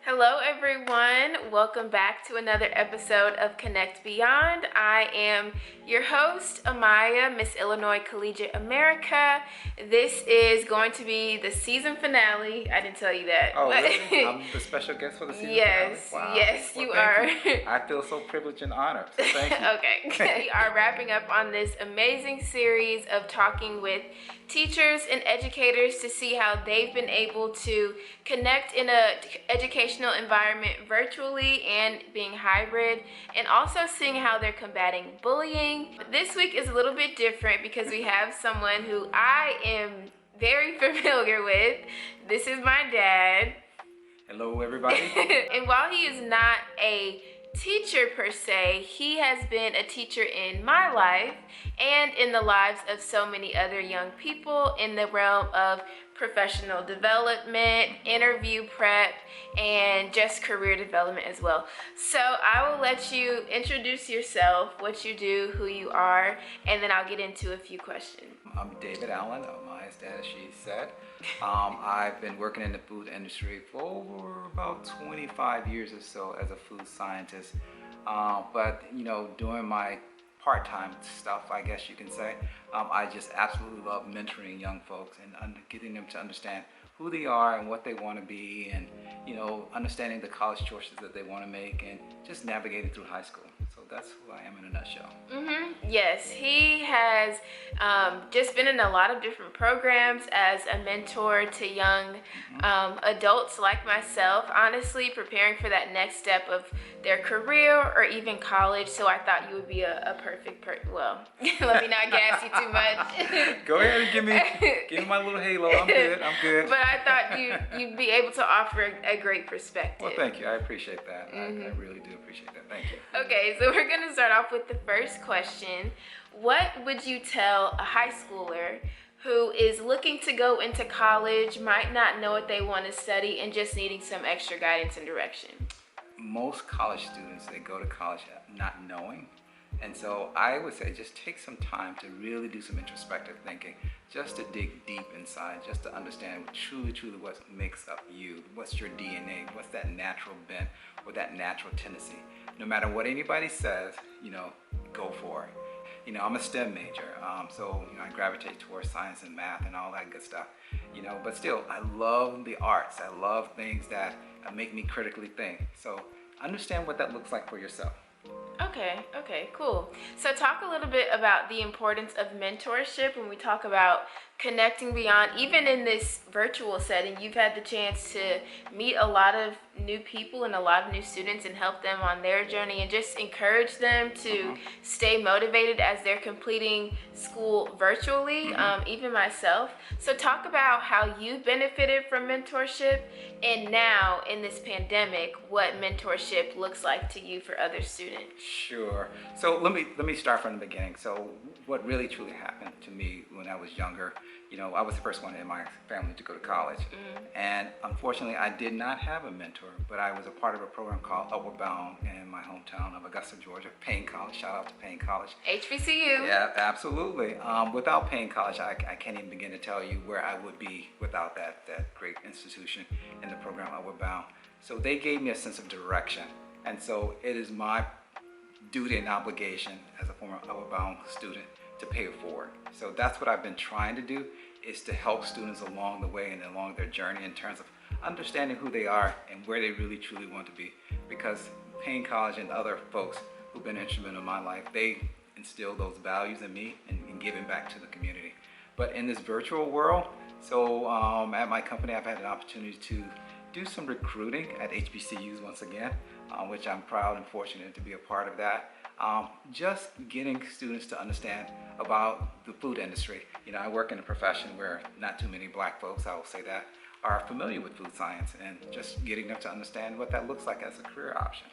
Hello, everyone. Welcome back to another episode of Connect Beyond. I am your host, Amaya, Miss Illinois Collegiate America. This is going to be the season finale. I didn't tell you that. Oh, really? I'm the special guest for the season Yes, finale? Wow. yes, Well, you thank are. you. I feel so privileged and honored. So thank you. Okay. We are wrapping up on this amazing series of talking with teachers and educators to see how they've been able to connect in a educational environment virtually and being hybrid, and also seeing how they're combating bullying. This week is a little bit different because we have someone who I am very familiar with. This is my dad. Hello, everybody. And while he is not a teacher per se, he has been a teacher in my life and in the lives of so many other young people in the realm of professional development, interview prep, and just career development as well. So I will let you introduce yourself, what you do, who you are, and then I'll get into a few questions. I'm David Allen, Amaya's dad, as she said. I've been working in the food industry for over about 25 years or so as a food scientist. But doing my part-time stuff, I guess you can say, I just absolutely love mentoring young folks and getting them to understand who they are and what they want to be, and understanding the college choices that they want to make, and just navigating through high school. So that's who I am in a nutshell. Yes, he has just been in a lot of different programs as a mentor to young adults like myself, honestly preparing for that next step of their career or even college. So I thought you would be a perfect well, let me not gas you too much. Go ahead and give me my little halo. I'm good. But I thought you'd be able to offer a great perspective. Well, thank you. I appreciate that. I really do appreciate that. Thank you. Okay, so we're going to start off with the first question. What would you tell a high schooler who is looking to go into college, might not know what they want to study, and just needing some extra guidance and direction? Most college students, they go to college not knowing. And so I would say just take some time to really do some introspective thinking, just to dig deep inside, just to understand truly what makes up you, what's your DNA, what's that natural bent or that natural tendency. No matter what anybody says, go for it. I'm a STEM major, so I gravitate towards science and math and all that good stuff. But still, I love the arts. I love things that make me critically think. So understand what that looks like for yourself. Okay, cool. So talk a little bit about the importance of mentorship when we talk about connecting beyond. Even in this virtual setting, you've had the chance to meet a lot of new people and a lot of new students and help them on their journey and just encourage them to stay motivated as they're completing school virtually, even myself. So talk about how you benefited from mentorship, and now in this pandemic, what mentorship looks like to you for other students. Sure. So let me start from the beginning. So what really truly happened to me when I was younger, I was the first one in my family to go to college. And unfortunately, I did not have a mentor, but I was a part of a program called Upward Bound in my hometown of Augusta, Georgia, Payne College. Shout out to Payne College. HBCU. Yeah, absolutely. Without Payne College, I can't even begin to tell you where I would be without that great institution in the program Upward Bound. So they gave me a sense of direction. And so it is my duty and obligation as a former Upward Bound student to pay it forward. So that's what I've been trying to do, is to help students along the way and along their journey in terms of understanding who they are and where they really truly want to be. Because Payne College and other folks who've been instrumental in my life, they instilled those values in me and giving back to the community. But in this virtual world, so at my company, I've had an opportunity to do some recruiting at HBCUs once again, which I'm proud and fortunate to be a part of that. Just getting students to understand about the food industry. I work in a profession where not too many black folks, I will say that, are familiar with food science, and just getting them to understand what that looks like as a career option.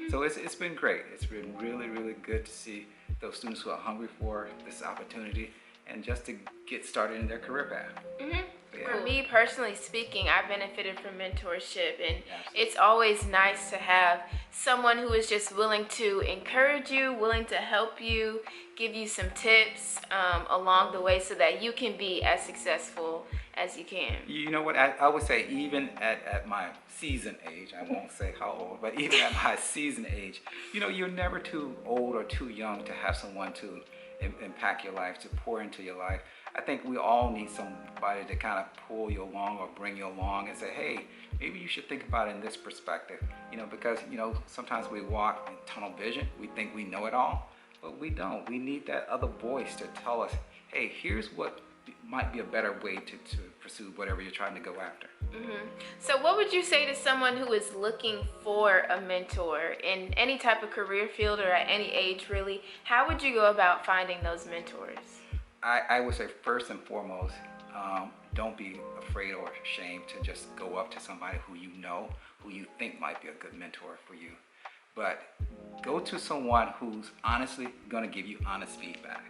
So it's been great. It's been really good to see those students who are hungry for this opportunity and just to get started in their career path. Yeah. For me personally speaking, I benefited from mentorship, and it's always nice to have someone who is just willing to encourage you, willing to help you, give you some tips along the way so that you can be as successful as you can. You know what? I would say even at my seasoned age, I won't say how old, but even at my seasoned age, you're never too old or too young to have someone to impact your life, to pour into your life. I think we all need somebody to kind of pull you along or bring you along and say, hey, maybe you should think about it in this perspective. Because, sometimes we walk in tunnel vision. We think we know it all, but we don't. We need that other voice to tell us, hey, here's what might be a better way to pursue whatever you're trying to go after. So what would you say to someone who is looking for a mentor in any type of career field or at any age, really? How would you go about finding those mentors? I would say first and foremost, don't be afraid or ashamed to just go up to somebody who you think might be a good mentor for you. But go to someone who's honestly going to give you honest feedback.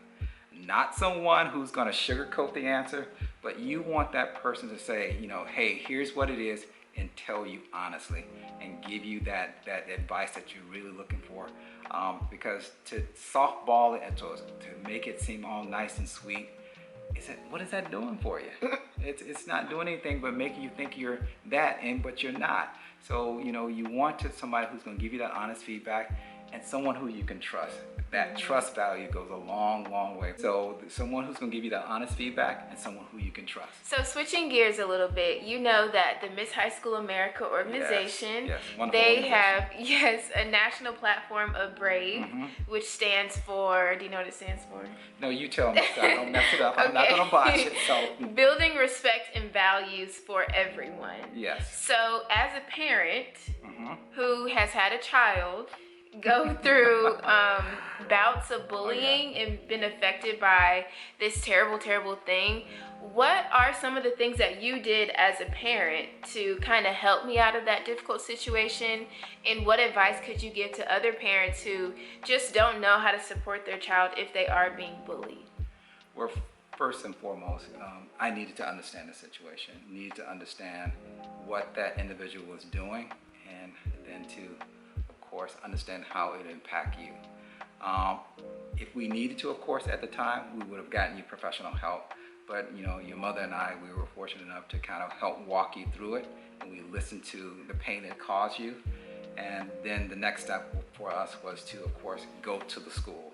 Not someone who's going to sugarcoat the answer, but you want that person to say, hey, here's what it is, and tell you honestly and give you that advice that you're really looking for. Because to softball it and to make it seem all nice and sweet, what is that doing for you? It's not doing anything but making you think you're that, but you're not. So, you want somebody who's going to give you that honest feedback and someone who you can trust. That trust value goes a long, long way. So someone who's going to give you that honest feedback and someone who you can trust. So switching gears a little bit, you know that the Miss High School America organization, they have, a national platform of BRAVE, which stands for, do you know what it stands for? No, you tell me, so I don't mess it up. I'm not going to botch it. So Building respect and values for everyone. Yes. So as a parent who has had a child go through bouts of bullying and been affected by this terrible, terrible thing, what are some of the things that you did as a parent to kind of help me out of that difficult situation? And what advice could you give to other parents who just don't know how to support their child if they are being bullied? Well, first and foremost, I needed to understand the situation, needed to understand what that individual was doing, and then to understand how it impact you. If we needed to, of course, at the time, we would have gotten you professional help. But your mother and I, we were fortunate enough to kind of help walk you through it, and we listened to the pain it caused you. And then the next step for us was to, of course, go to the schools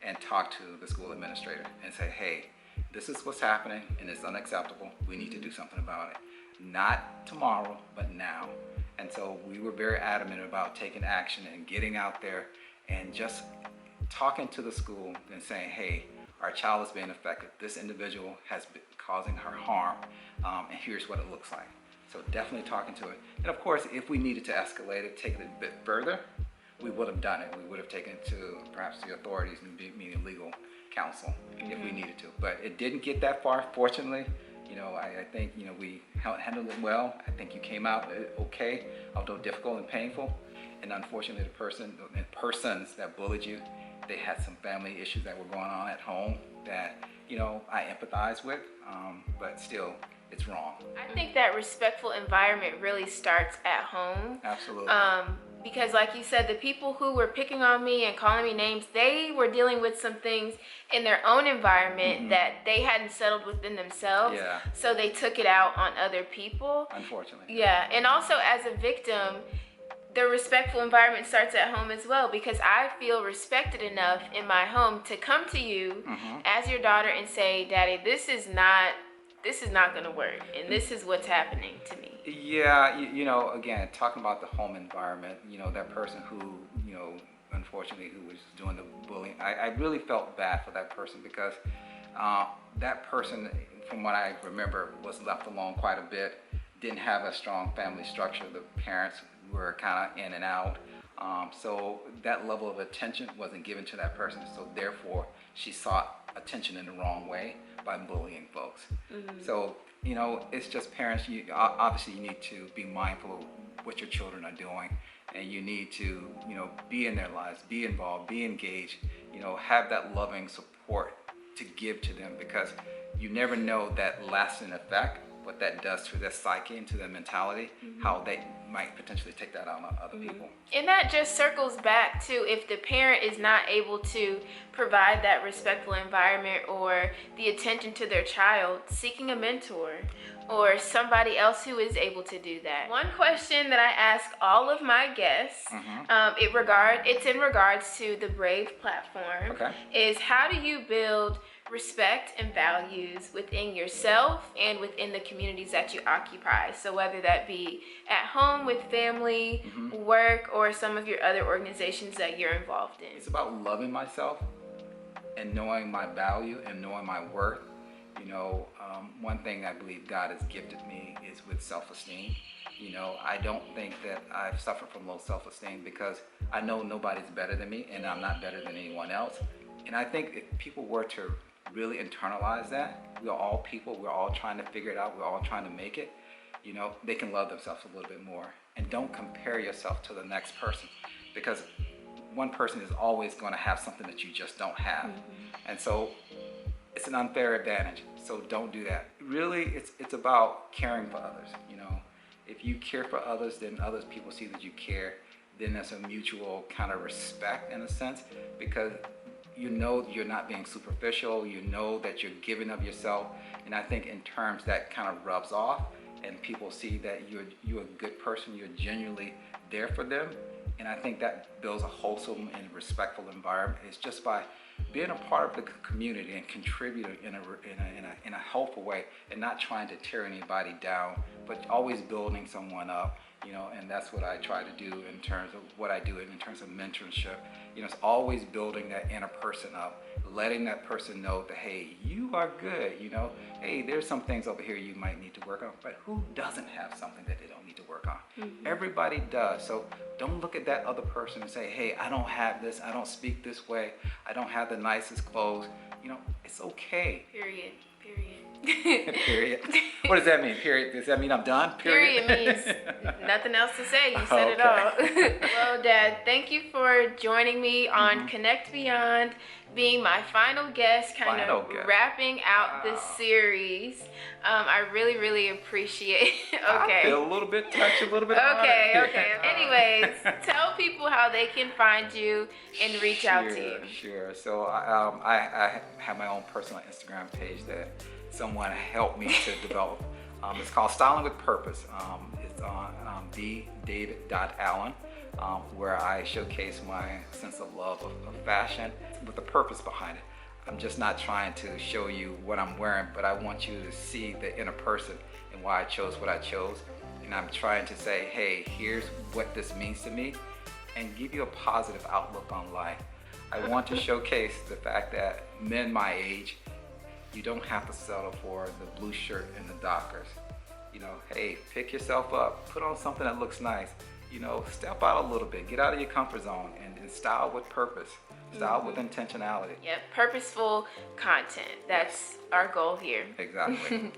and talk to the school administrator and say, hey, this is what's happening and it's unacceptable. We need to do something about it. Not tomorrow, but now. And so we were very adamant about taking action and getting out there and just talking to the school and saying, hey, our child is being affected. This individual has been causing her harm, and here's what it looks like. So definitely talking to it. And of course, if we needed to escalate it, take it a bit further, we would have done it. We would have taken it to perhaps the authorities, meaning legal counsel, if we needed to. But it didn't get that far, fortunately. I think, we handled it well. I think you came out okay, although difficult and painful. And unfortunately, the persons that bullied you, they had some family issues that were going on at home that, I empathize with, but still, it's wrong. I think that respectful environment really starts at home. Absolutely. Because like you said, the people who were picking on me and calling me names, they were dealing with some things in their own environment that they hadn't settled within themselves. Yeah. So they took it out on other people. Unfortunately. Yeah. And also as a victim, the respectful environment starts at home as well, because I feel respected enough in my home to come to you as your daughter and say, Daddy, this is not going to work, and this is what's happening to me. Yeah, again, talking about the home environment, that person who, unfortunately, who was doing the bullying, I really felt bad for that person because that person, from what I remember, was left alone quite a bit, didn't have a strong family structure. The parents were kind of in and out. So that level of attention wasn't given to that person. So therefore, she sought attention in the wrong way by bullying folks. So, it's just parents, obviously you need to be mindful of what your children are doing, and you need to, be in their lives, be involved, be engaged, have that loving support to give to them, because you never know that lasting effect, what that does to their psyche and to their mentality, how they might potentially take that out on other people. And that just circles back to, if the parent is not able to provide that respectful environment or the attention to their child, seeking a mentor or somebody else who is able to do that. One question that I ask all of my guests, it's in regards to the Brave platform, is how do you build respect and values within yourself and within the communities that you occupy? So whether that be at home with family, work, or some of your other organizations that you're involved in. It's about loving myself and knowing my value and knowing my worth. You know, one thing I believe God has gifted me is with self-esteem. You know, I don't think that I've suffered from low self-esteem because I know nobody's better than me and I'm not better than anyone else. And I think if people were to really internalize that, we are all people, we're all trying to figure it out, we're all trying to make it, you know, they can love themselves a little bit more. And don't compare yourself to the next person, because one person is always going to have something that you just don't have. And so it's an unfair advantage. So don't do that. Really, it's about caring for others. You know, if you care for others, then others people see that you care. Then there's a mutual kind of respect in a sense, because you know you're not being superficial. You know that you're giving of yourself, and I think in terms that kind of rubs off, and people see that you're a good person. You're genuinely there for them, and I think that builds a wholesome and respectful environment. It's just by being a part of the community and contributing in a helpful way, and not trying to tear anybody down, but always building someone up. You know, and that's what I try to do in terms of what I do in terms of mentorship. You know, it's always building that inner person up, letting that person know that, hey, you are good. You know, hey, there's some things over here you might need to work on, but who doesn't have something that they don't need to work on? Everybody does. So don't look at that other person and say, hey, I don't have this, I don't speak this way, I don't have the nicest clothes. You know, it's okay. Period. Period. What does that mean? Period. Does that mean I'm done? Period means nothing else to say. You said it all. Well, Dad, thank you for joining me on Connect Beyond, being my final guest, wrapping out this series. I really appreciate it. I feel a little bit touched, a little bit Okay. Anyways, tell people how they can find you and reach out to you. Sure. So I have my own personal Instagram page that someone helped me to develop. It's called Styling with Purpose. It's on thedavid.allen, where I showcase my sense of love of fashion with a purpose behind it. I'm just not trying to show you what I'm wearing, but I want you to see the inner person and why I chose what I chose. And I'm trying to say, hey, here's what this means to me, and give you a positive outlook on life. I want to showcase the fact that men my age, you don't have to settle for the blue shirt and the Dockers. You know, hey, pick yourself up, put on something that looks nice. You know, step out a little bit, get out of your comfort zone, and style with purpose, style with intentionality. Yep, purposeful content. That's our goal here. Exactly.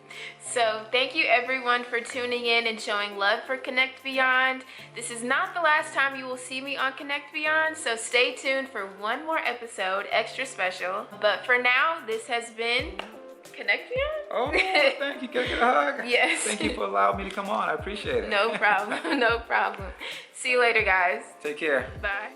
So thank you everyone for tuning in and showing love for Connect Beyond. This is not the last time you will see me on Connect Beyond, so stay tuned for one more episode, extra special. But for now, this has been Connect Beyond. Oh, thank you. Can I get a hug? Yes. Thank you for allowing me to come on. I appreciate it. No problem. No problem. See you later, guys. Take care. Bye.